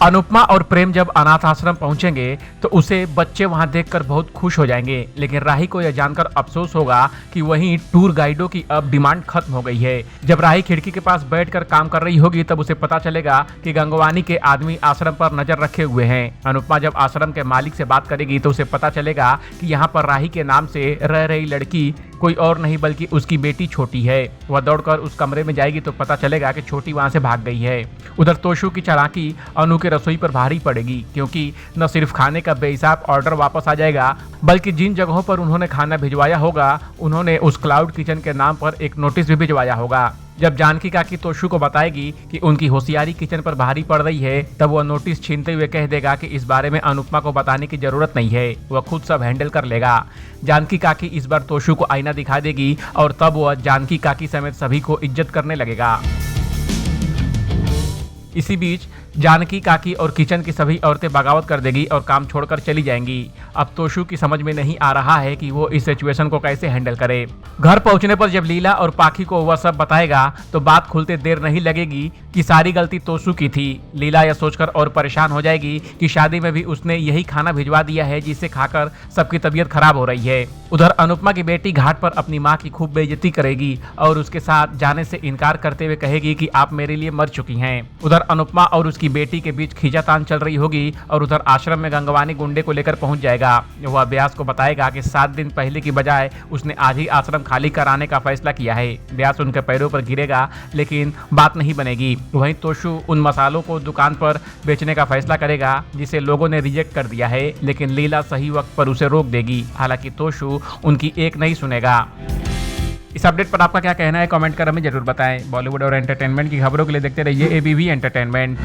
अनुपमा और प्रेम जब अनाथ आश्रम पहुंचेंगे तो उसे बच्चे वहां देखकर बहुत खुश हो जाएंगे, लेकिन राही को यह जानकर अफसोस होगा कि वहीं टूर गाइडों की अब डिमांड खत्म हो गई है। जब राही खिड़की के पास बैठकर काम कर रही होगी तब उसे पता चलेगा कि गंगवानी के आदमी आश्रम पर नजर रखे हुए हैं। अनुपमा जब आश्रम के मालिक से बात करेगी तो उसे पता चलेगा कि यहाँ पर राही के नाम से रह रही लड़की कोई और नहीं बल्कि उसकी बेटी छोटी है। वह दौड़कर उस कमरे में जाएगी तो पता चलेगा कि छोटी वहां से भाग गई है। उधर तोशु की चालाकी अनु के रसोई पर भारी पड़ेगी, क्योंकि न सिर्फ खाने का बेहिसाब ऑर्डर वापस आ जाएगा बल्कि जिन जगहों पर उन्होंने खाना भिजवाया होगा उन्होंने उस क्लाउड किचन के नाम पर एक नोटिस भी भिजवाया होगा। जब जानकी काकी तोशु को बताएगी कि उनकी होशियारी किचन पर भारी पड़ रही है तब वह नोटिस छीनते हुए कह देगा कि इस बारे में अनुपमा को बताने की जरूरत नहीं है, वह खुद सब हैंडल कर लेगा। जानकी काकी इस बार तोशु को आईना दिखा देगी और तब वह जानकी काकी समेत सभी को इज्जत करने लगेगा। इसी बीच जानकी काकी और किचन की सभी औरतें बगावत कर देगी और काम छोड़कर चली जाएंगी। अब तोशु की समझ में नहीं आ रहा है कि वो इस सिचुएशन को कैसे हैंडल करे। घर पहुंचने पर जब लीला और पाखी को वह सब बताएगा तो बात खुलते देर नहीं लगेगी कि सारी गलती तोशु की थी। लीला यह सोचकर और परेशान हो जाएगी कि शादी में भी उसने यही खाना भिजवा दिया है जिसे खाकर सबकी तबीयत खराब हो रही है। उधर अनुपमा की बेटी घाट पर अपनी माँ की खूब बेइज्जती करेगी और उसके साथ जाने से इनकार करते हुए कहेगी कि आप मेरे लिए मर चुकी हैं। उधर अनुपमा और उसकी बेटी के बीच खींचातान चल रही होगी और उधर आश्रम में गंगवानी गुंडे को लेकर पहुंच जाएगा। वह व्यास को बताएगा कि 7 दिन पहले की बजाय उसने आज ही आश्रम खाली कराने का फैसला किया है। व्यास उनके पैरों पर गिरेगा लेकिन बात नहीं बनेगी। वहीं तोशु उन मसालों को दुकान पर बेचने का फैसला करेगा जिसे लोगों ने रिजेक्ट कर दिया है, लेकिन लीला सही वक्त पर उसे रोक देगी। हालांकि तोशु उनकी एक नहीं सुनेगा। इस अपडेट पर आपका क्या कहना है कमेंट कर हमें जरूर बताएं। बॉलीवुड और एंटरटेनमेंट की खबरों के लिए देखते रहिए एबीवी एंटरटेनमेंट।